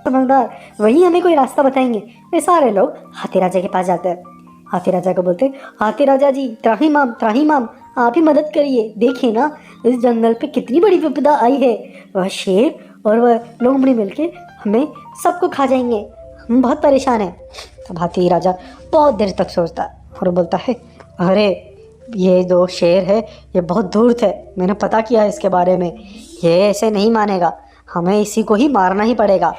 समझदार, वही हमें कोई रास्ता बताएंगे। वे सारे लोग हाथी राजा के पास जाते हैं। हाथी राजा को बोलते, हाथी राजा जी, त्राहिमाम त्राहिमाम, आप ही मदद करिए। देखिए ना, इस जंगल पे कितनी बड़ी विपदा आई है। वह शेर और वह लोमड़ी मिलके हमें सबको खा जाएंगे, हम बहुत परेशान हैं। तब हाथी राजा बहुत देर तक सोचता है और बोलता है, अरे ये जो शेर है ये बहुत धूर्त है, मैंने पता किया है इसके बारे में, ये ऐसे नहीं मानेगा, हमें इसी को ही मारना ही पड़ेगा।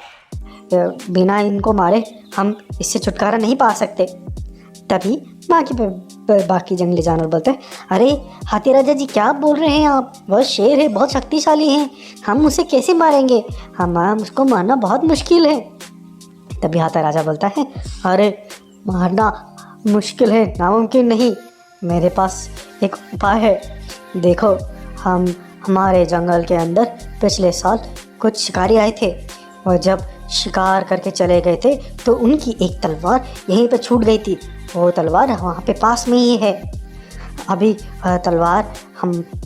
बिना इनको मारे हम इससे छुटकारा नहीं पा सकते। तभी बाकी जंगली जानवर बोलते हैं, अरे हाथी राजा जी, क्या बोल रहे हैं आप? वह शेर है, बहुत शक्तिशाली है, हम उसे कैसे मारेंगे? हम उसको मारना बहुत मुश्किल है। तभी हाथी राजा बोलता है, अरे मारना मुश्किल है, नामुमकिन नहीं, मेरे पास एक उपाय है। देखो, हमारे जंगल के अंदर पिछले साल कुछ शिकारी आए थे और जब शिकार करके चले गए थे तो उनकी एक तलवार यहीं पे छूट गई थी। वो तलवार वहाँ पे पास में ही है। अभी तलवार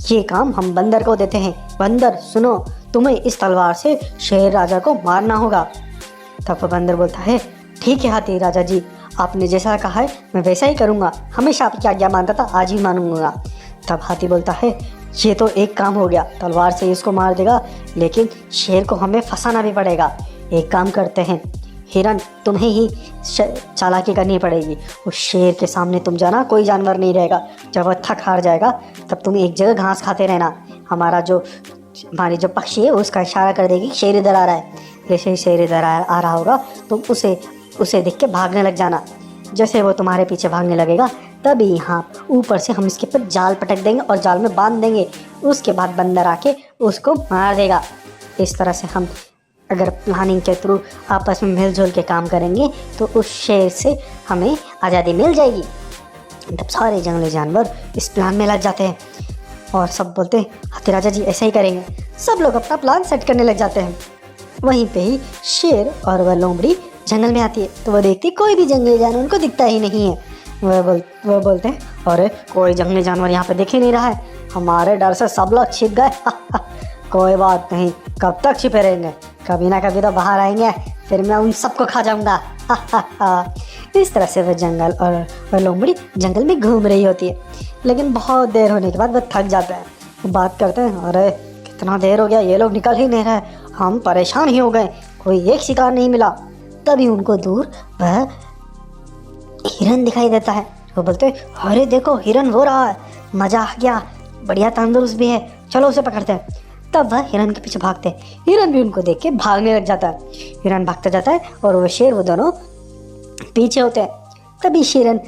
ये काम हम बंदर को देते हैं। बंदर सुनो, तुम्हें इस तलवार से शेर राजा को मारना होगा। तब बंदर बोलता है, ठीक है हाथी राजा जी, आपने जैसा कहा है मैं वैसा ही करूँगा, हमेशा आपकी आज्ञा मानता था, आज भी मानूंगा। तब हाथी बोलता है, ये तो एक काम हो गया, तलवार से इसको मार देगा, लेकिन शेर को हमें फंसाना भी पड़ेगा। एक काम करते हैं, हिरन तुम्हें ही चालाकी करनी पड़ेगी। उस शेर के सामने तुम जाना, कोई जानवर नहीं रहेगा। जब वह थक हार जाएगा तब तुम एक जगह घास खाते रहना। हमारी जो पक्षी है उसका इशारा कर देगी शेर इधर आ रहा है। जैसे ही शेर इधर आ रहा होगा तुम उसे देख के भागने लग जाना। जैसे वो तुम्हारे पीछे भागने लगेगा तभी यहाँ ऊपर से हम इसके ऊपर जाल पटक देंगे और जाल में बांध देंगे। उसके बाद बंदर आके उसको मार देगा। इस तरह से हम अगर प्लानिंग के थ्रू आपस में मिलजुल के काम करेंगे तो उस शेर से हमें आज़ादी मिल जाएगी। तब सारे जंगली जानवर इस प्लान में लग जाते हैं और सब बोलते हैं, हाथी राजा जी ऐसा ही करेंगे। सब लोग अपना प्लान सेट करने लग जाते हैं। वहीं पे ही शेर और वह लोमड़ी जंगल में आती है तो वह देखती कोई भी जंगली जानवर उनको दिखता ही नहीं है। वह बोलते हैं, अरे कोई जंगली जानवर यहाँ पे दिख ही नहीं रहा है, हमारे डर से सब लोग छिप गए। कोई बात नहीं, कब तक छिपे रहेंगे, कभी ना कभी तो बाहर आएंगे, फिर मैं उन सबको खा जाऊंगा। इस तरह से वह जंगल और वह लोमड़ी जंगल में घूम रही होती है। लेकिन बहुत देर होने के बाद वह थक जाता है। वो बात करते हैं, अरे कितना देर हो गया, ये लोग निकल ही नहीं रहे, हम परेशान ही हो गए, कोई एक शिकार नहीं मिला। तभी उनको दूर वह हिरन दिखाई देता है। वो बोलते हैं, अरे देखो हिरन हो रहा है, मज़ा आ गया, बढ़िया तंदुरुस्त भी है, चलो उसे पकड़ते हैं। तब वह हिरन के पीछे भागते हैं। हिरन भी उनको देख के भागने लग जाता है। हिरन भागता जाता है और वो शेर, वो दोनों पीछे होते हैं। तभी शेरन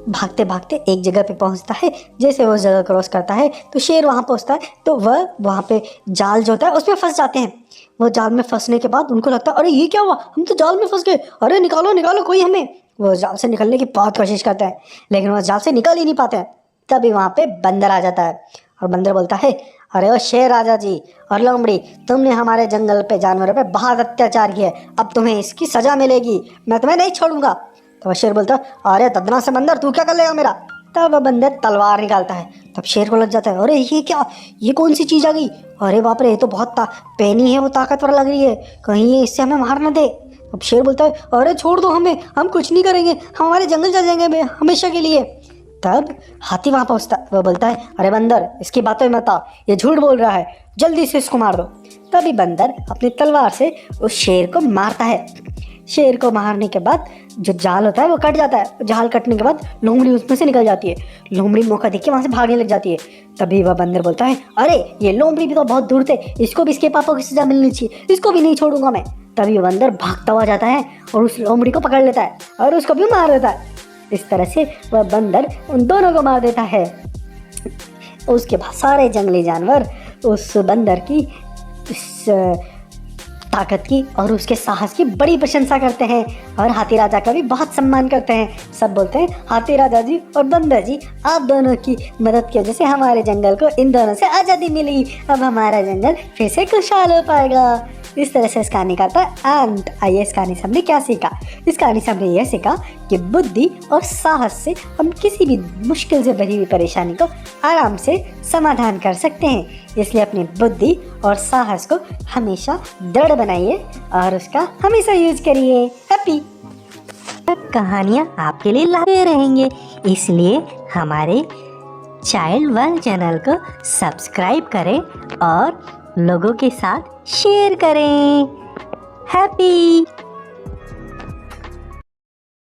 भागते भागते एक जगह पे पहुंचता है। जैसे वो जगह क्रॉस करता है तो शेर वहाँ पहुँचता है तो वह वहाँ पे जाल जो होता है उसमें फंस जाते हैं। वो जाल में फंसने के बाद उनको लगता है, अरे ये क्या हुआ, हम तो जाल में फंस गए, अरे निकालो निकालो कोई हमें। वो जाल से निकलने की बहुत कोशिश करते हैं लेकिन वो जाल से निकल ही नहीं पाते हैं। तभी वहाँ पे बंदर आ जाता है और बंदर बोलता है, अरे ओ शेर राजा जी और लोमड़ी, तुमने हमारे जंगल पे जानवरों पे बहुत अत्याचार किया है, अब तुम्हें इसकी सजा मिलेगी, मैं तुम्हें नहीं छोड़ूंगा। तो शेर बोलता है, अरे तदना से बंदर, तू क्या कर लेगा मेरा। तब वह बंदर तलवार निकालता है। तब शेर को लग जाता है, अरे ये क्या, ये कौन सी चीज़ आ गई, अरे बाप रे, ये तो बहुत पैनी है, वो ताकतवर लग रही है, कहीं ये इससे हमें मार ना दे। अब शेर बोलता है, अरे छोड़ दो हमें, हम कुछ नहीं करेंगे, हम हमारे जंगल चल जाएंगे हमेशा के लिए। तब हाथी वहाँ पहुँचता, वह बोलता है, अरे बंदर इसकी बातों में मत आ, ये झूठ बोल रहा है, जल्दी से इसको मार दो। तभी बंदर अपनी तलवार से उस शेर को मारता है। शेर को मारने के बाद जो जाल होता है वो कट जाता है। जाल कटने के बाद लोमड़ी उसमें से निकल जाती है। लोमड़ी मौका देख के वहाँ से भागने लग जाती है। तभी वह बंदर बोलता है, अरे ये लोमड़ी भी तो बहुत दूर थे, इसको भी इसके पापा की सजा मिलनी चाहिए, इसको भी नहीं छोड़ूंगा मैं। तभी वह बंदर भागता हुआ जाता है और उस लोमड़ी को पकड़ लेता है और उसको भी मार देता है। इस तरह से वह बंदर उन दोनों को मार देता है। उसके बाद सारे जंगली जानवर उस बंदर की इस ताकत की और उसके साहस की बड़ी प्रशंसा करते हैं और हाथी राजा का भी बहुत सम्मान करते हैं। सब बोलते हैं, हाथी राजा जी और बंदर जी, आप दोनों की मदद की वजह से हमारे जंगल को इन दोनों से आज़ादी मिली, अब हमारा जंगल फिर से खुशहाल हो पाएगा। इस तरह से इस कहानी का था। एंड आइए इस कहानी से हमने क्या सीखा। इस कहानी से हमने यह सीखा कि बुद्धि और साहस से हम किसी भी मुश्किल से भरी हुई परेशानी को आराम से समाधान कर सकते हैं। इसलिए अपनी बुद्धि और साहस को हमेशा दृढ़ बनाइए और उसका हमेशा यूज करिए। हैप्पी कहानियाँ आपके लिए लाते रहेंगे, इसलिए हमारे चाइल्ड वर्ल्ड चैनल को सब्सक्राइब करें और लोगों के साथ शेयर करें। हैप्पी।